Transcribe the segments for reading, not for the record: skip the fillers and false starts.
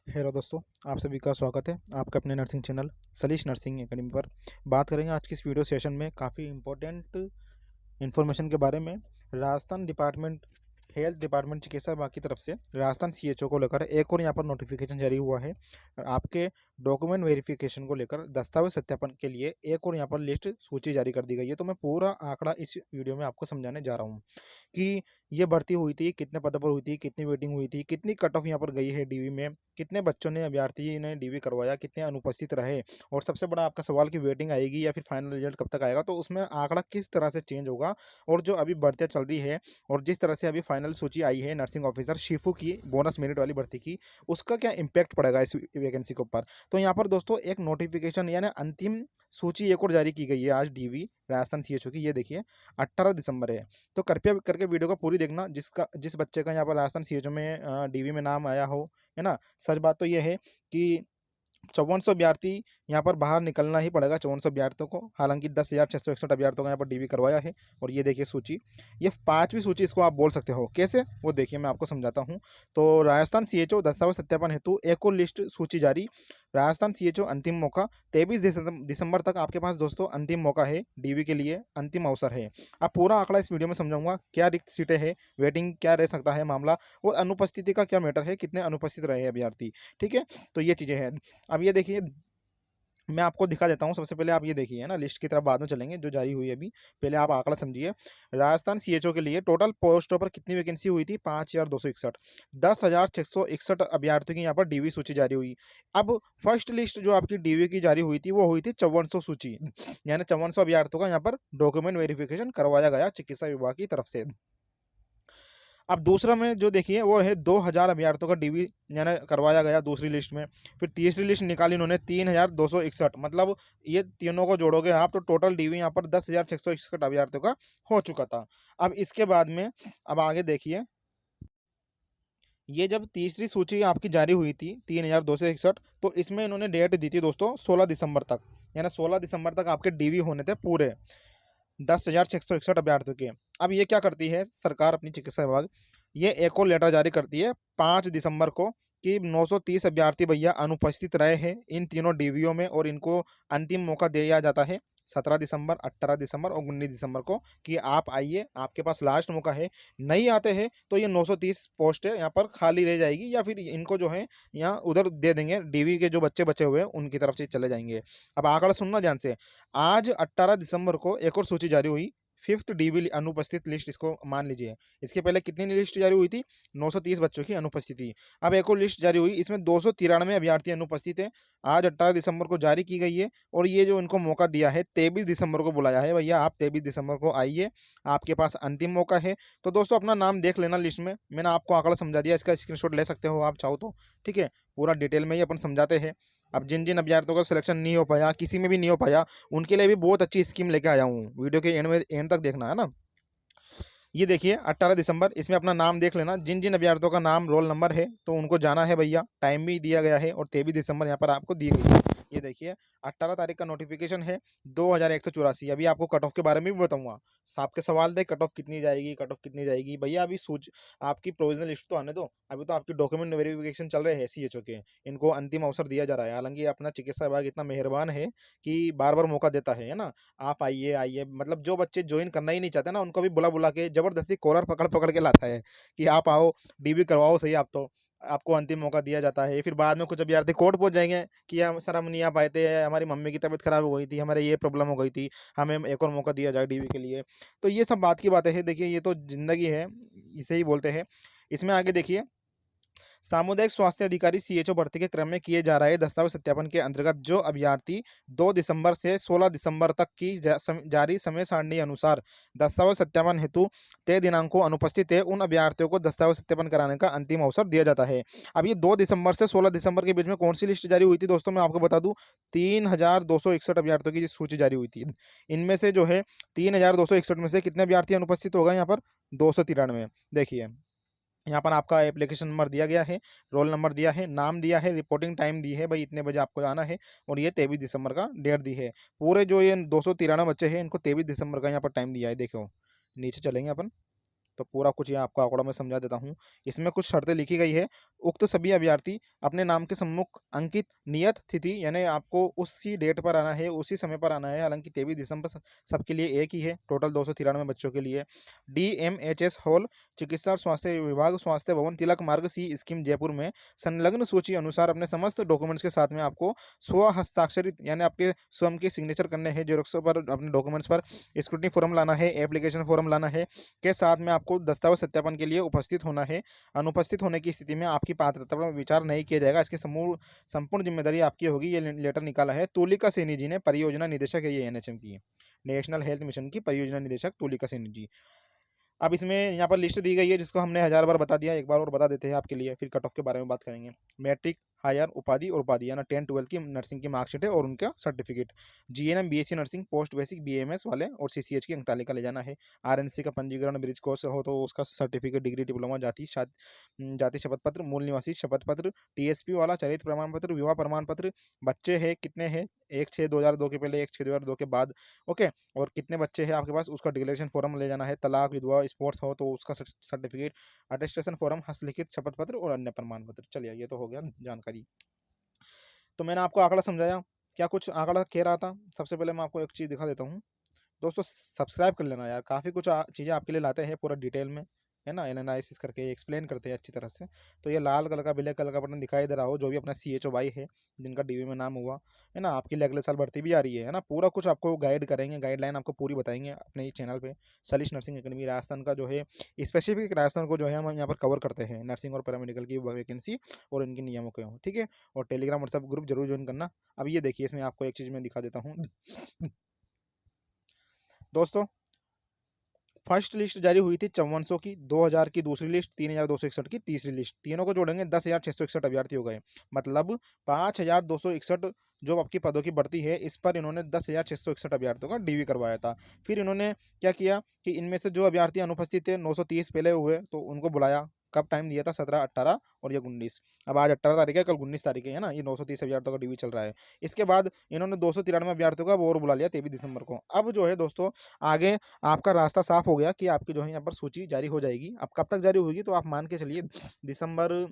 Hello दोस्तों, आप सभी का स्वागत है आपके अपने nursing channel Salish nursing academy पर। बात करेंगे आज की इस वीडियो सेशन में काफ़ी इम्पोर्टेंट इन्फॉर्मेशन के बारे में। राजस्थान डिपार्टमेंट हेल्थ डिपार्टमेंट चिकित्सा विभाग की तरफ से राजस्थान सीएचओ को लेकर एक और यहाँ पर नोटिफिकेशन जारी हुआ है। आपके डॉक्यूमेंट वेरिफिकेशन को लेकर दस्तावेज सत्यापन के लिए एक और यहाँ पर लिस्ट सूची जारी कर दी गई है। तो मैं पूरा आंकड़ा इस वीडियो में आपको समझाने जा रहा हूँ कि ये भर्ती हुई थी, कितने पदों पर हुई थी, कितनी वेटिंग हुई थी, कितनी कट ऑफ यहाँ पर गई है डीवी में, कितने बच्चों ने अभ्यर्थी ने डीवी करवाया, कितने अनुपस्थित रहे, और सबसे बड़ा आपका सवाल कि वेटिंग आएगी या फिर फाइनल रिजल्ट कब तक आएगा। तो उसमें आंकड़ा किस तरह से चेंज होगा और जो अभी भर्तियाँ चल रही है और जिस तरह से अभी फाइनल सूची आई है नर्सिंग ऑफिसर शिफू की बोनस मेरिट वाली भर्ती की, उसका क्या इम्पैक्ट पड़ेगा इस वैकेंसी के ऊपर। तो यहाँ पर दोस्तों एक नोटिफिकेशन यानी अंतिम सूची एक और जारी की गई है आज डीवी राजस्थान सीएचओ की। ये देखिए 18 दिसंबर है। तो कृपया करके वीडियो को पूरी देखना जिस बच्चे का यहाँ पर राजस्थान सीएचओ में डीवी में नाम आया हो, है ना। सच बात तो ये है कि 5400 अभ्यर्थी यहाँ पर बाहर निकलना ही पड़ेगा 5400 अभ्यर्थियों को। हालांकि 10,661 अभ्यर्थियों का यहाँ पर डीवी करवाया है। और ये देखिए सूची, ये पांचवी सूची इसको आप बोल सकते हो। कैसे, वो देखिए मैं आपको समझाता हूँ। तो राजस्थान सीएचओ दस्तावेज सत्यापन हेतु एक और लिस्ट सूची जारी। राजस्थान सीएचओ अंतिम मौका 23 दिसंबर तक आपके पास दोस्तों अंतिम मौका है। डीवी के लिए अंतिम अवसर है। अब पूरा आंकड़ा इस वीडियो में समझाऊंगा, क्या रिक्त सीटें हैं, वेटिंग क्या रह सकता है मामला, और अनुपस्थिति का क्या मैटर है, कितने अनुपस्थित रहे हैं अभ्यर्थी। ठीक है, तो ये चीज़ें हैं। अब ये देखिए, मैं आपको दिखा देता हूँ। सबसे पहले आप ये देखिए, है ना, लिस्ट की तरफ बाद में चलेंगे जो जारी हुई है अभी। पहले आप आंकड़ा समझिए। राजस्थान सीएचओ के लिए टोटल पोस्टों पर कितनी वैकेंसी हुई थी? 5,261। 10,661 अभ्यर्थियों की यहाँ पर डीवी सूची जारी हुई। अब फर्स्ट लिस्ट जो आपकी डीवी की जारी हुई थी वो हुई थी 5400 सूची, यानी 5400 अभ्यर्थियों का यहाँ पर डॉक्यूमेंट वेरिफिकेशन करवाया गया चिकित्सा विभाग की तरफ से। अब दूसरा में जो देखिए वो है 2000 अभ्यर्थियों का डीवी यानी करवाया गया दूसरी लिस्ट में। फिर तीसरी लिस्ट निकाली उन्होंने 3261, मतलब ये तीनों को जोड़ोगे आप तो टोटल डीवी यहाँ पर 10,661 अभ्यर्थियों का हो चुका था। अब इसके बाद में अब आगे देखिए, ये जब तीसरी सूची आपकी जारी हुई थी 3261, तो इसमें इन्होंने डेट दी थी दोस्तों 16 दिसंबर तक, यानी 16 दिसंबर तक आपके डीवी होने थे पूरे 10,661 अभ्यर्थियों के। अब ये क्या करती है सरकार अपनी चिकित्सा विभाग, ये एक और लेटर जारी करती है 5 दिसंबर को कि 930 अभ्यर्थी भैया अनुपस्थित रहे हैं इन तीनों डीवीओ में, और इनको अंतिम मौका दिया जाता है 17 दिसंबर, 18 दिसंबर और 19 दिसंबर को कि आप आइए, आपके पास लास्ट मौका है। नहीं आते हैं तो ये 930 पोस्ट है यहाँ पर खाली रह जाएगी, या फिर इनको जो है यहाँ उधर दे देंगे, डीवी के जो बच्चे बचे हुए हैं उनकी तरफ से चले जाएंगे। अब आंकड़ा सुनना ध्यान से। आज 18 दिसंबर को एक और सूची जारी हुई, फिफ्थ डीवी अनुपस्थित लिस्ट इसको मान लीजिए। इसके पहले कितनी लिस्ट जारी हुई थी? 930 बच्चों की अनुपस्थिति। अब एक और लिस्ट जारी हुई, इसमें 293 अभ्यर्थी अनुपस्थित है। आज 18 दिसंबर को जारी की गई है, और ये जो इनको मौका दिया है 23 दिसंबर को बुलाया है, भैया आप 23 दिसंबर को आइए, आपके पास अंतिम मौका है। तो दोस्तों अपना नाम देख लेना लिस्ट में, मैंने आपको आंकड़ा समझा दिया, इसका स्क्रीनशॉट ले सकते हो आप चाहो तो। ठीक है, पूरा डिटेल में ही अपन समझाते हैं। अब जिन जिन अभ्यर्थियों का सिलेक्शन नहीं हो पाया, किसी में भी नहीं हो पाया, उनके लिए भी बहुत अच्छी स्कीम लेके आया हूँ। वीडियो के एंड तक देखना, है ना। ये देखिए 18 दिसंबर, इसमें अपना नाम देख लेना, जिन जिन अभ्यर्थियों का नाम रोल नंबर है तो उनको जाना है भैया। टाइम भी दिया गया है और 23 दिसंबर यहाँ पर आपको दी गई है। ये देखिए 18 तारीख का नोटिफिकेशन है 2184। अभी आपको कट ऑफ के बारे में भी बताऊंगा। आपके सवाल थे कट ऑफ कितनी जाएगी, कट ऑफ कितनी जाएगी, भैया अभी सूच आपकी प्रोविजनल लिस्ट तो आने दो। अभी तो आपकी डॉक्यूमेंट वेरिफिकेशन चल रहे हैं सीएचओ के, इनको अंतिम अवसर दिया जा रहा है। हालांकि अपना चिकित्सा विभाग इतना मेहरबान है कि बार बार मौका देता है ना। आप आइए आइए, मतलब जो बच्चे ज्वाइन करना ही नहीं चाहते ना उनको भी बुला बुला के जबरदस्ती कॉलर पकड़ पकड़ के लाता है कि आप आओ, डीबी करवाओ सही। आप तो आपको अंतिम मौका दिया जाता है। फिर बाद में कुछ अभ्यर्थी कोर्ट पहुंच जाएंगे कि हम सर हम नहीं आ पाए थे, हमारी मम्मी की तबीयत खराब हो गई थी, हमारे ये प्रॉब्लम हो गई थी, हमें एक और मौका दिया जाए डीवी के लिए। तो ये सब बात की बातें हैं। देखिए ये तो जिंदगी है, इसे ही बोलते हैं। इसमें आगे देखिए, सामुदायिक स्वास्थ्य अधिकारी सीएचओ भर्ती के क्रम में किए जा रहे दस्तावेज सत्यापन के अंतर्गत जो अभ्यर्थी 2 दिसंबर से 16 दिसंबर तक की जारी समय सारणी अनुसार दस्तावेज सत्यापन हेतु तय दिनांक को अनुपस्थित है, उन अभ्यर्थियों को दस्तावेज सत्यापन कराने का अंतिम अवसर दिया जाता है। अब ये 2 दिसंबर से 16 दिसंबर के बीच में कौन सी लिस्ट जारी हुई थी दोस्तों, मैं आपको बता दूं। 3261 अभ्यर्थियों की सूची जारी हुई थी। इनमें से जो है 3261 में से कितने अभ्यर्थी अनुपस्थित हो गए यहाँ पर? 293। देखिए यहाँ पर आपका एप्लीकेशन नंबर दिया गया है, रोल नंबर दिया है, नाम दिया है, रिपोर्टिंग टाइम दी है, भाई इतने बजे आपको आना है, और ये 23 दिसंबर का डेट दी है। पूरे जो ये 293 बच्चे हैं इनको 23 दिसंबर का यहाँ पर टाइम दिया है। देखो नीचे चलेंगे अपन। तो पूरा कुछ ये आपको आंकड़ा में समझा देता हूँ। इसमें कुछ शर्तें लिखी गई है। उक्त सभी अभ्यर्थी अपने नाम के सम्मुख अंकित नियत तिथि यानी आपको उसी डेट पर आना है, उसी समय पर आना है। हालाँकि 23 दिसंबर सबके लिए एक ही है, टोटल 293 बच्चों के लिए। डीएमएचएस हॉल, चिकित्सा और स्वास्थ्य विभाग, स्वास्थ्य भवन, तिलक मार्ग सी स्कीम, जयपुर में संलग्न सूची अनुसार अपने समस्त डॉक्यूमेंट्स के साथ में आपको स्व हस्ताक्षरित यानी आपके स्वयं के सिग्नेचर करने हैं जेरोक्सों पर, अपने डॉक्यूमेंट्स पर स्क्रूटनी फॉर्म लाना है, एप्लीकेशन फॉर्म लाना है, के साथ में आपको दस्तावेज सत्यापन के लिए उपस्थित होना है। अनुपस्थित होने की स्थिति में आपकी पात्रता पर विचार नहीं किया जाएगा। इसकी संपूर्ण जिम्मेदारी आपकी होगी। ये लेटर निकाला है तुलिका सैनी जी ने, परियोजना निदेशक है ये एनएचएम की, नेशनल हेल्थ मिशन की परियोजना निदेशक तुलिका सैनी जी। अब इसमें यहाँ पर लिस्ट दी गई है जिसको हमने 1000 बार बता दिया, एक बार और बता देते हैं आपके लिए, फिर कट ऑफ के बारे में बात करेंगे। मैट्रिक, हायर, उपाधि और उपाधि यानी 10-12 की नर्सिंग की मार्कशीट है और उनका certificate. GNM BSc nursing post basic BMS वाले और सीसीएच की अंक तालिका ले जाना है। आरएनसी का पंजीकरण ब्रिज कोर्स हो तो उसका सर्टिफिकेट, डिग्री, डिप्लोमा, जाति शपथ पत्र, मूल निवासी शपथ पत्र, टीएसपी वाला चरित्र प्रमाण पत्र, विवाह प्रमाण पत्र, बच्चे हैं कितने हैं, 1/6/2002 के पहले, 1/6/2002 के बाद, ओके, और कितने बच्चे हैं आपके पास उसका डिक्लेरेशन फॉर्म ले जाना है। तलाक, विधवा, स्पोर्ट्स हो तो उसका सर्टिफिकेट, अटेस्टेशन फॉर्म, हस्तलिखित शपथ पत्र और अन्य प्रमाण पत्र। चलिए ये तो हो गया जानकारी। तो मैंने आपको आंकड़ा समझाया, क्या कुछ आंकड़ा कह रहा था। सबसे पहले मैं आपको एक चीज़ दिखा देता हूँ दोस्तों, सब्सक्राइब कर लेना यार, काफ़ी कुछ चीज़ें आपके लिए लाते हैं पूरा डिटेल में, है ना, एनालिसिस करके एक्सप्लेन करते हैं अच्छी तरह से। तो ये लाल कलर का, ब्लैक कलर का बटन दिखाई दे रहा हो, जो भी अपना CHO भाई है जिनका DV में नाम हुआ है ना, आपके लिए अगले साल भर्ती भी आ रही है ना, पूरा कुछ आपको गाइड करेंगे, गाइडलाइन आपको पूरी बताएंगे अपने ही चैनल पे। सलीश नर्सिंग एकेडमी राजस्थान का जो है, स्पेसिफिक राजस्थान को जो है हम यहाँ पर कवर करते हैं, नर्सिंग और पैरामेडिकल की वैकेंसी और इनके नियमों के हो, ठीक है। और टेलीग्राम व्हाट्सएप ग्रुप जरूर ज्वाइन करना। अब ये देखिए, इसमें आपको एक चीज़ मैं दिखा देता हूँ दोस्तों। फर्स्ट लिस्ट जारी हुई थी 5400 की, 2000 की दूसरी लिस्ट, 3261 की तीसरी लिस्ट, तीनों को जोड़ेंगे 10,661 अभ्यर्थी हो गए। मतलब 5261 जो आपकी पदों की भर्ती है, इस पर इन्होंने 10,661 अभ्यर्थियों का DV करवाया था। फिर इन्होंने क्या किया कि इनमें से जो अभ्यर्थी अनुपस्थित थे 930 पहले हुए तो उनको बुलाया। कब टाइम दिया था, 17, 18 और ये 19। अब आज 18 तारीख है, कल 19 तारीख है ना, ये 930 अभ्यर्थियों का DV चल रहा है। इसके बाद इन्होंने 293 अभ्यर्थियों का और बुला लिया 23 दिसंबर को। अब जो है दोस्तों, आगे आपका रास्ता साफ हो गया कि आपकी जो है यहाँ पर सूची जारी हो जाएगी। अब कब तक जारी होगी, तो आप मान के चलिए दिसंबर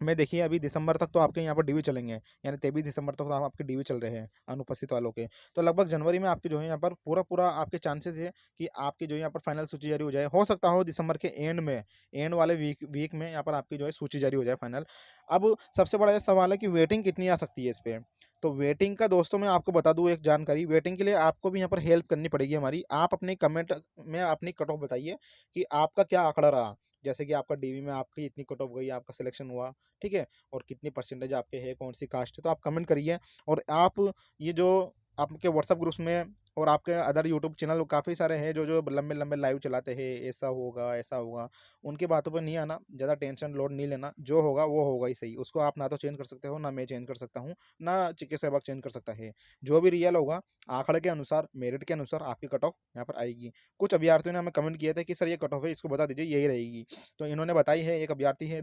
में। देखिए अभी दिसंबर तक तो आपके यहाँ पर DV चलेंगे, यानी 23 दिसंबर तक तो आपके DV चल रहे हैं अनुपस्थित वालों के। तो लगभग जनवरी में आपके जो है यहाँ पर पूरा पूरा आपके चांसेस है कि आपकी जो है यहाँ पर फाइनल सूची जारी हो जाए। हो सकता हो दिसंबर के एंड में, एंड वाले वीक में यहाँ पर आपकी जो है सूची जारी हो जाए फाइनल। अब सबसे बड़ा ये सवाल है कि वेटिंग कितनी आ सकती है इस पर। तो वेटिंग का दोस्तों मैं आपको बता दूं एक जानकारी, वेटिंग के लिए आपको भी यहाँ पर हेल्प करनी पड़ेगी हमारी। आप अपने कमेंट में अपनी कट ऑफ बताइए कि आपका क्या आंकड़ा रहा। जैसे कि आपका DV में आपकी इतनी कट ऑफ गई, आपका सिलेक्शन हुआ, ठीक है, और कितनी परसेंटेज आपके है, कौन सी कास्ट है, तो आप कमेंट करिए। और आप ये जो आपके व्हाट्सएप ग्रुप्स में और आपके अदर यूट्यूब चैनल काफ़ी सारे हैं जो जो लंबे लंबे लाइव चलाते हैं, ऐसा होगा ऐसा होगा, उनकी बातों पर नहीं आना, ज़्यादा टेंशन लोड नहीं लेना। जो होगा वो होगा ही सही, उसको आप ना तो चेंज कर सकते हो, ना मैं चेंज कर सकता हूँ, ना चिकित्सा विभाग चेंज कर सकता है। जो भी रियल होगा आंकड़े के अनुसार, मेरिट के अनुसार आपकी कट ऑफ यहाँ पर आएगी। कुछ अभ्यर्थियों ने हमें कमेंट किया था कि सर ये कट ऑफ है, इसको बता दीजिए, यही रहेगी। तो इन्होंने बताई है। एक अभ्यर्थी है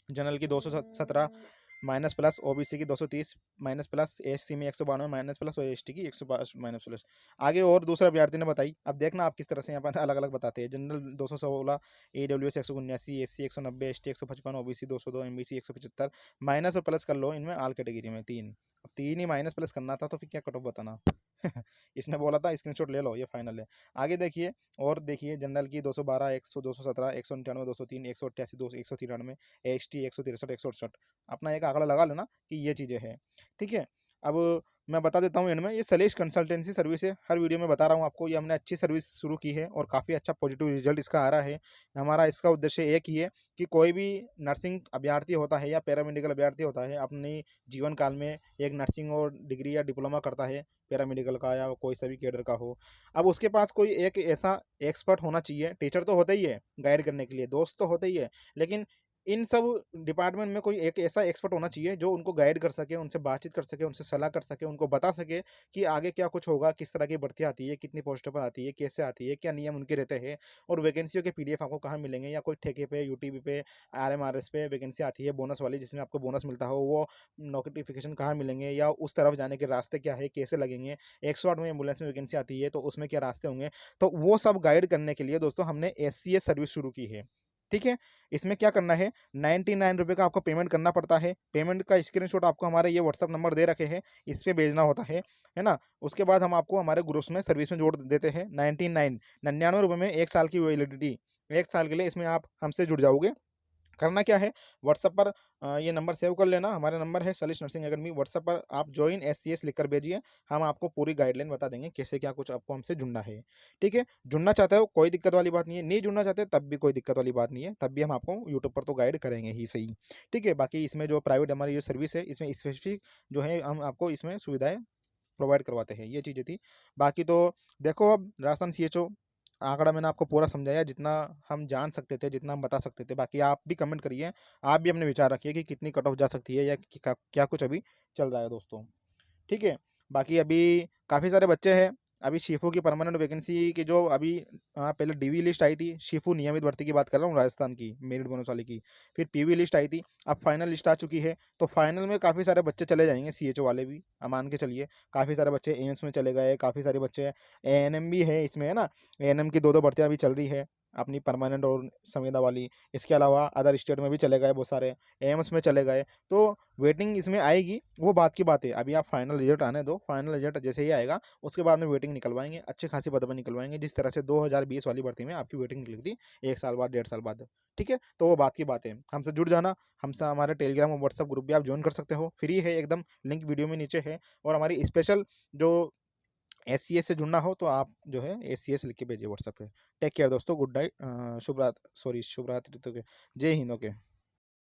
जनरल की 217 माइनस प्लस, OBC की 230 माइनस प्लस, SC में 192 माइनस प्लस और ST की 105 माइनस प्लस। आगे और दूसरे अभ्यर्थी ने बताई। अब देखना आप किस तरह से यहाँ पर अलग अलग बताते हैं। General 216, AWS 179, SC 190, ST 155, OBC 202, MBC 175। Minus और प्लस कर लो इनमें, ऑल कैटेगरी में 3। अब 3 ही माइनस प्लस करना था तो फिर क्या कट ऑफ बताना इसने बोला था स्क्रीनशॉट ले लो, ये फाइनल है। आगे देखिए, और देखिए जनरल की 212, 100, 217, 199, 203, 188, 2 193, ST 163, 168। अपना एक आंकड़ा लगा लेना कि ये चीज़ें हैं, ठीक है। अब मैं बता देता हूँ एंड में, ये सलेश कंसल्टेंसी सर्विस है, हर वीडियो में बता रहा हूँ आपको। ये हमने अच्छी सर्विस शुरू की है और काफ़ी अच्छा पॉजिटिव रिजल्ट इसका आ रहा है। हमारा इसका उद्देश्य एक ही है कि कोई भी नर्सिंग अभ्यर्थी होता है या पैरामेडिकल अभ्यर्थी होता है, अपने जीवन काल में एक नर्सिंग और डिग्री या डिप्लोमा करता है, पैरामेडिकल का या कोई सा भी कैडर का हो। अब उसके पास कोई एक ऐसा एक्सपर्ट होना चाहिए। टीचर तो होते ही है गाइड करने के लिए, दोस्त तो होते ही है, लेकिन इन सब डिपार्टमेंट में कोई एक ऐसा एक्सपर्ट होना चाहिए जो उनको गाइड कर सके, उनसे बातचीत कर सके, उनसे सलाह कर सके, उनको बता सके कि आगे क्या कुछ होगा, किस तरह की भर्ती आती है, कितनी पोस्टों पर आती है, कैसे आती है, क्या नियम उनके रहते हैं और वैकेंसियों के पीडीएफ आपको कहाँ मिलेंगे, या कोई ठेके पे, यूटीबी पे, आरएमआरएस पे वैकेंसी आती है बोनस वाली जिसमें आपको बोनस मिलता हो, वो नोटिफिकेशन कहाँ मिलेंगे, या उस तरफ जाने के रास्ते क्या है, कैसे लगेंगे, 108 में एम्बुलेंस में वैकेंसी आती है तो उसमें क्या रास्ते होंगे। तो वो सब गाइड करने के लिए दोस्तों हमने एससीएस सर्विस शुरू की है। ठीक है, इसमें क्या करना है, 99 रुपये का आपको पेमेंट करना पड़ता है। पेमेंट का स्क्रीनशॉट आपको हमारे ये व्हाट्सअप नंबर दे रखे हैं, इस पे भेजना होता है ना। उसके बाद हम आपको हमारे ग्रुप्स में सर्विस में जोड़ देते हैं। 99 रुपये में 1 साल की वैलिडिटी, 1 साल के लिए इसमें आप हमसे जुड़ जाओगे। करना क्या है, व्हाट्सएप पर ये नंबर सेव कर लेना, हमारा नंबर है सलीश नर्सिंग एकेडमी। व्हाट्सएप पर आप जॉइन एससीएस लिखकर भेजिए, हम आपको पूरी गाइडलाइन बता देंगे कैसे क्या कुछ आपको हमसे जुड़ना है। ठीक है, जुड़ना चाहते हो कोई दिक्कत वाली बात नहीं है, नहीं जुड़ना चाहते तब भी कोई दिक्कत वाली बात नहीं है, तब भी हम आपको यूट्यूब पर तो गाइड करेंगे ही सही। ठीक है, बाकी इसमें जो प्राइवेट हमारी जो सर्विस है इसमें स्पेसिफिक जो है हम आपको इसमें सुविधाएं प्रोवाइड करवाते हैं, ये चीज़ें थी। बाकी तो देखो, अब राजस्थान सीएचओ आंकड़ा मैंने आपको पूरा समझाया, जितना हम जान सकते थे, जितना हम बता सकते थे। बाकी आप भी कमेंट करिए, आप भी अपने विचार रखिए कि कितनी कट ऑफ जा सकती है, या क्या क्या कुछ अभी चल रहा है दोस्तों। ठीक है, बाकी अभी काफ़ी सारे बच्चे हैं। अभी शिफू की परमानेंट वैकेंसी की जो अभी पहले डीवी लिस्ट आई थी, शिफू नियमित भर्ती की बात कर रहा हूँ राजस्थान की, मेरिट बोनस वाली की। फिर पीवी लिस्ट आई थी, अब फाइनल लिस्ट आ चुकी है। तो फाइनल में काफ़ी सारे बच्चे चले जाएंगे, सीएचओ वाले भी, अब मान के चलिए। काफ़ी सारे बच्चे एम्स में चले गए, काफ़ी सारे बच्चे एएनएम भी है इसमें, है ना। एएनएम की 2-2 भर्तियाँ अभी चल रही है अपनी परमानेंट और संविदा वाली। इसके अलावा अदर स्टेट में भी चले गए बहुत सारे, एम्स में चले गए। तो वेटिंग इसमें आएगी, वो बात की बात है। अभी आप फाइनल रिजल्ट आने दो, फाइनल रिजल्ट जैसे ही आएगा उसके बाद में वेटिंग निकलवाएंगे, अच्छे खासी पद पर निकलवाएंगे, जिस तरह से 2020 वाली भर्ती में आपकी वेटिंग निकली थी 1 साल बाद, 1.5 साल बाद। ठीक है, तो वो बात की बात है। हमसे जुड़ जाना, हमसे हमारे टेलीग्राम और व्हाट्सअप ग्रुप भी आप ज्वाइन कर सकते हो, फ्री है एकदम, लिंक वीडियो में नीचे है। और हमारी स्पेशल जो एससीएस से जुड़ना हो तो आप जो है एससीएस लिख के भेजिए व्हाट्सएप पे। टेक केयर दोस्तों, गुड नाइट, शुभ रात, सॉरी शुभ रात्रि तो जय हिंद, ओके।